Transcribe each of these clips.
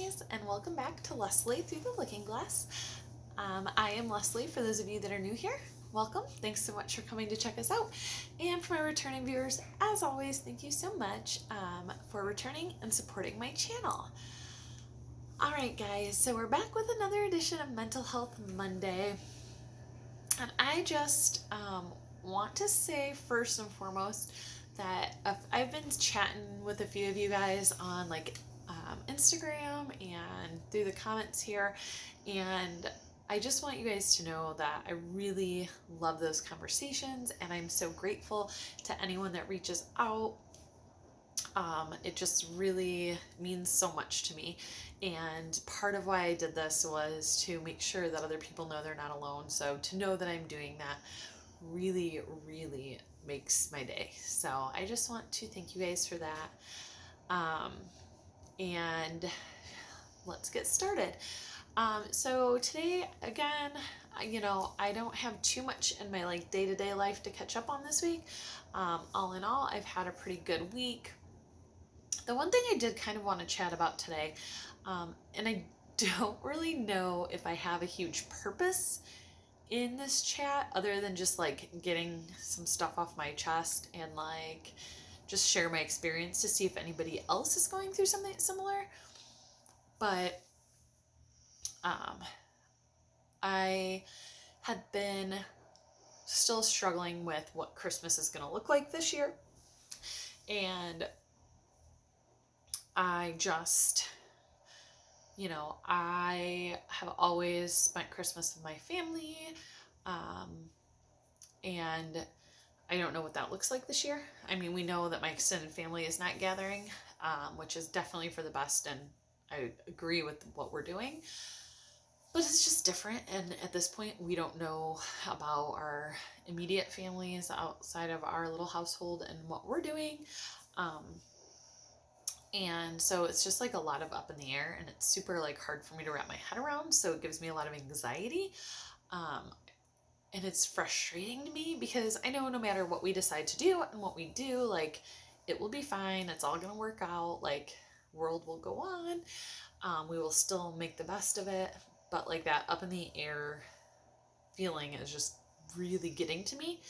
guys, and welcome back to Leslie Through the Looking Glass. I am Leslie, for those of you that are new here. Welcome. Thanks so much for coming to check us out. And for my returning viewers, as always, thank you so much for returning and supporting my channel. All right, guys, so we're back with another edition of Mental Health Monday. And I just want to say first and foremost that I've been chatting with a few of you guys on Instagram and through the comments here, and I just want you guys to know that I really love those conversations, and I'm so grateful to anyone that reaches out. It just really means so much to me, and part of why I did this was to make sure that other people know they're not alone. So to know that I'm doing that really, really makes my day. So I just want to thank you guys for that. And let's get started. So today, again, I don't have too much in my day-to-day life to catch up on this week. All in all, I've had a pretty good week. The one thing I did kind of want to chat about today, and I don't really know if I have a huge purpose in this chat other than just getting some stuff off my chest and just share my experience to see if anybody else is going through something similar. But I had been still struggling with what Christmas is going to look like this year. And I just, I have always spent Christmas with my family. And I don't know what that looks like this year. I mean, we know that my extended family is not gathering, which is definitely for the best, and I agree with what we're doing. But it's just different, and at this point, we don't know about our immediate families outside of our little household and what we're doing. And so it's just a lot of up in the air, and it's super hard for me to wrap my head around, so it gives me a lot of anxiety. And it's frustrating to me because I know no matter what we decide to do and what we do, it will be fine. It's all going to work out. World will go on. We will still make the best of it. But that up in the air feeling is just really getting to me.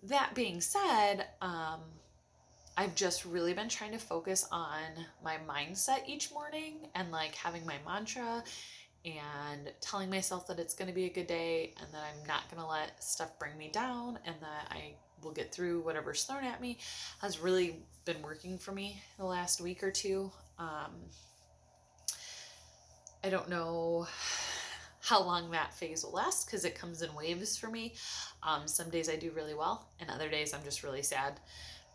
That being said, I've just really been trying to focus on my mindset each morning and having my mantra and telling myself that it's going to be a good day and that I'm not going to let stuff bring me down and that I will get through whatever's thrown at me has really been working for me the last week or two. I don't know how long that phase will last because it comes in waves for me. Some days I do really well, and other days I'm just really sad,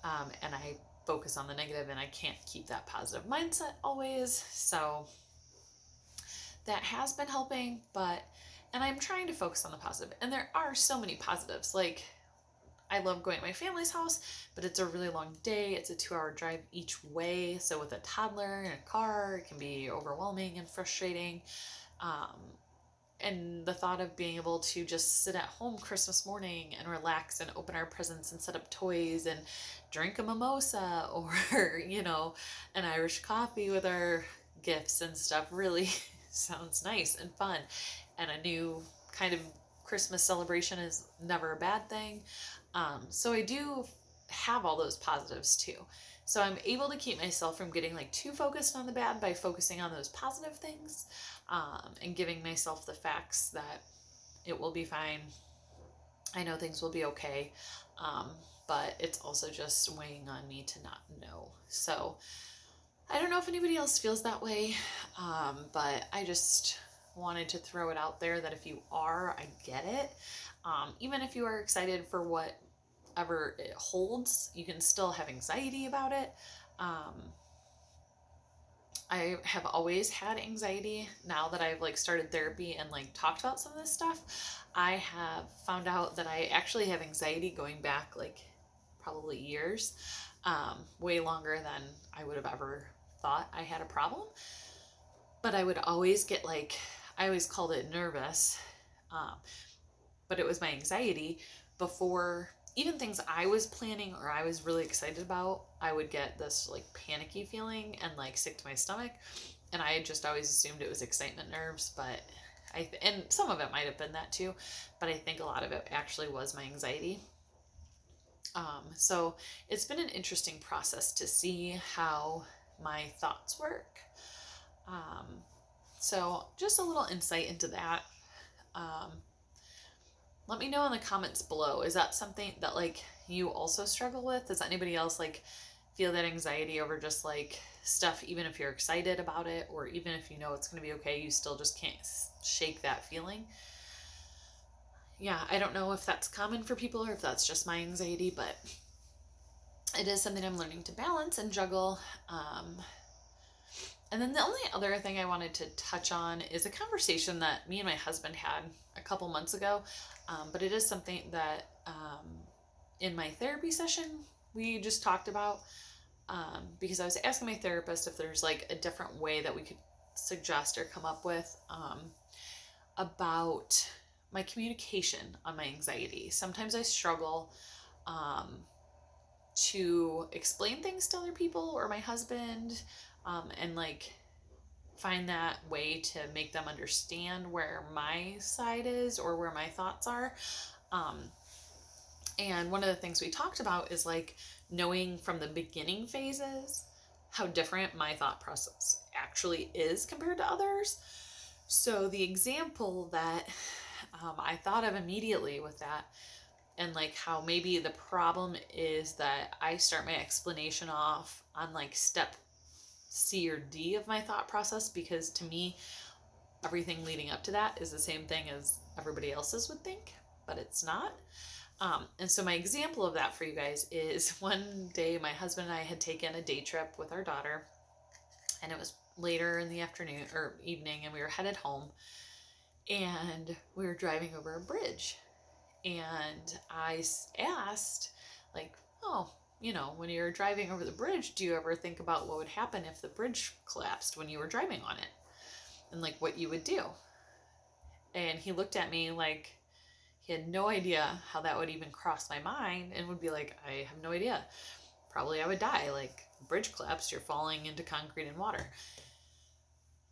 and I focus on the negative, and I can't keep that positive mindset always. So that has been helping, and I'm trying to focus on the positive, and there are so many positives. I love going to my family's house, but it's a really long day. It's a 2-hour drive each way. So with a toddler in a car, it can be overwhelming and frustrating. And the thought of being able to just sit at home Christmas morning and relax and open our presents and set up toys and drink a mimosa or, an Irish coffee with our gifts and stuff really sounds nice and fun. And a new kind of Christmas celebration is never a bad thing. So I do have all those positives too. So I'm able to keep myself from getting too focused on the bad by focusing on those positive things, and giving myself the facts that it will be fine. I know things will be okay. But it's also just weighing on me to not know. So I don't know if anybody else feels that way. But I just wanted to throw it out there that if you are, I get it. Even if you are excited for whatever it holds, you can still have anxiety about it. I have always had anxiety. Now that I've started therapy and talked about some of this stuff, I have found out that I actually have anxiety going back probably years, way longer than I would have ever thought I had a problem. But I would always get I always called it nervous, but it was my anxiety before even things I was planning or I was really excited about. I would get this panicky feeling and sick to my stomach. And I had just always assumed it was excitement nerves, but and some of it might have been that too, but I think a lot of it actually was my anxiety. So it's been an interesting process to see how my thoughts work. Um, so just a little insight into that. Um, Let me know in the comments below. Is that something that like you also struggle with? Does anybody else like feel that anxiety over just like stuff, even if you're excited about it, or even if you know it's going to be okay, you still just can't shake that feeling? Yeah, I don't know if that's common for people or if that's just my anxiety, but it is something I'm learning to balance and juggle. And then the only other thing I wanted to touch on is a conversation that me and my husband had a couple months ago, but it is something that in my therapy session we just talked about, because I was asking my therapist if there's like a different way that we could suggest or come up with about my communication on my anxiety. Sometimes I struggle to explain things to other people or my husband, and like find that way to make them understand where my side is or where my thoughts are. And one of the things we talked about is like knowing from the beginning phases how different my thought process actually is compared to others. So the example that I thought of immediately with that, and like how maybe the problem is that I start my explanation off on like step C or D of my thought process, because to me, everything leading up to that is the same thing as everybody else's would think, but it's not. And so my example of that for you guys is one day my husband and I had taken a day trip with our daughter, and it was later in the afternoon or evening, and we were headed home, and we were driving over a bridge. And I asked, like, oh, you know, when you're driving over the bridge, do you ever think about what would happen if the bridge collapsed when you were driving on it? And like what you would do? And he looked at me like he had no idea how that would even cross my mind, and would be like, I have no idea. Probably I would die. Like, bridge collapsed, you're falling into concrete and water.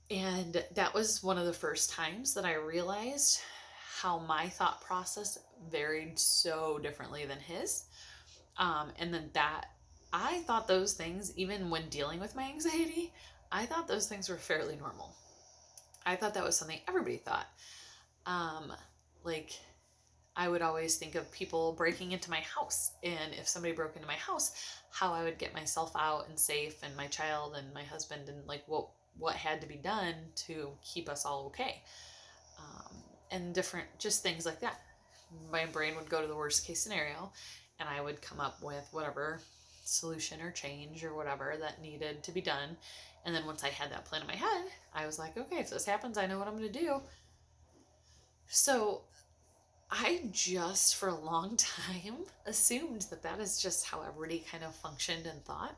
And that was one of the first times that I realized how my thought process varied so differently than his. And then that I thought those things, even when dealing with my anxiety, I thought those things were fairly normal. I thought that was something everybody thought. Like, I would always think of people breaking into my house, and if somebody broke into my house, how I would get myself out and safe, and my child and my husband, and like what had to be done to keep us all okay. And different just things like that. My brain would go to the worst case scenario, and I would come up with whatever solution or change or whatever that needed to be done. And then once I had that plan in my head, I was like, okay, if this happens, I know what I'm going to do. So I just for a long time assumed that that is just how everybody kind of functioned and thought.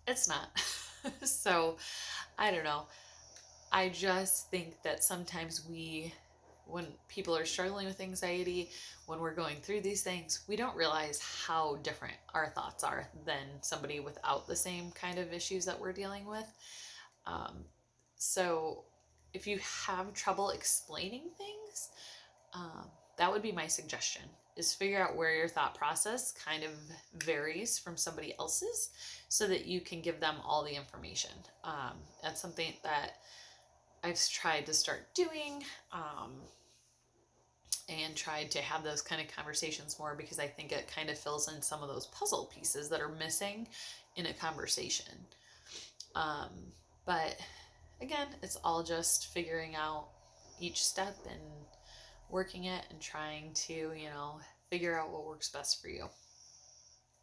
It's not. So I don't know. I just think that sometimes when people are struggling with anxiety, when we're going through these things, we don't realize how different our thoughts are than somebody without the same kind of issues that we're dealing with. So if you have trouble explaining things, that would be my suggestion, is figure out where your thought process kind of varies from somebody else's so that you can give them all the information. That's something that I've tried to start doing, and tried to have those kind of conversations more, because I think it kind of fills in some of those puzzle pieces that are missing in a conversation. But again, it's all just figuring out each step and working it and trying to, figure out what works best for you.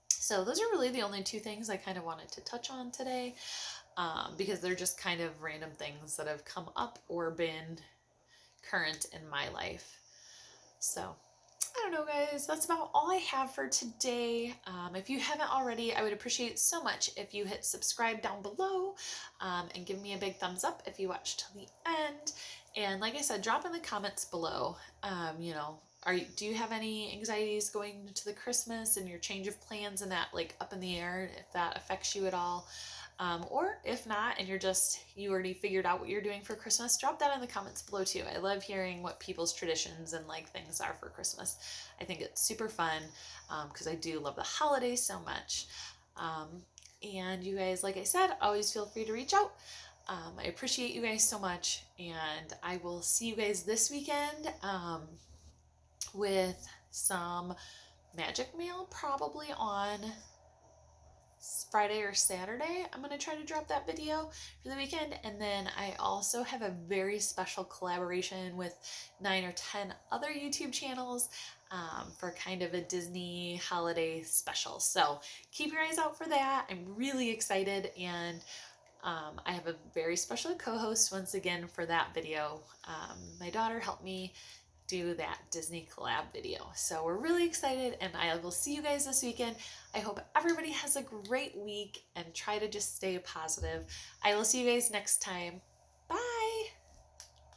So those are really the only two things I kind of wanted to touch on today, because they're just kind of random things that have come up or been current in my life. So I don't know, guys, that's about all I have for today. If you haven't already, I would appreciate so much if you hit subscribe down below, and give me a big thumbs up if you watched till the end. And like I said, drop in the comments below, do you have any anxieties going into the Christmas and your change of plans and that, like, up in the air, if that affects you at all? Or if not, and you already figured out what you're doing for Christmas, drop that in the comments below too. I love hearing what people's traditions and like things are for Christmas. I think it's super fun because I do love the holidays so much. And you guys, like I said, always feel free to reach out. I appreciate you guys so much, and I will see you guys this weekend with some magic mail, probably on Friday or Saturday. I'm going to try to drop that video for the weekend. And then I also have a very special collaboration with 9 or 10 other YouTube channels for kind of a Disney holiday special. So keep your eyes out for that. I'm really excited, and I have a very special co-host once again for that video. My daughter helped me do that Disney collab video. So we're really excited, and I will see you guys this weekend. I hope everybody has a great week and try to just stay positive. I will see you guys next time.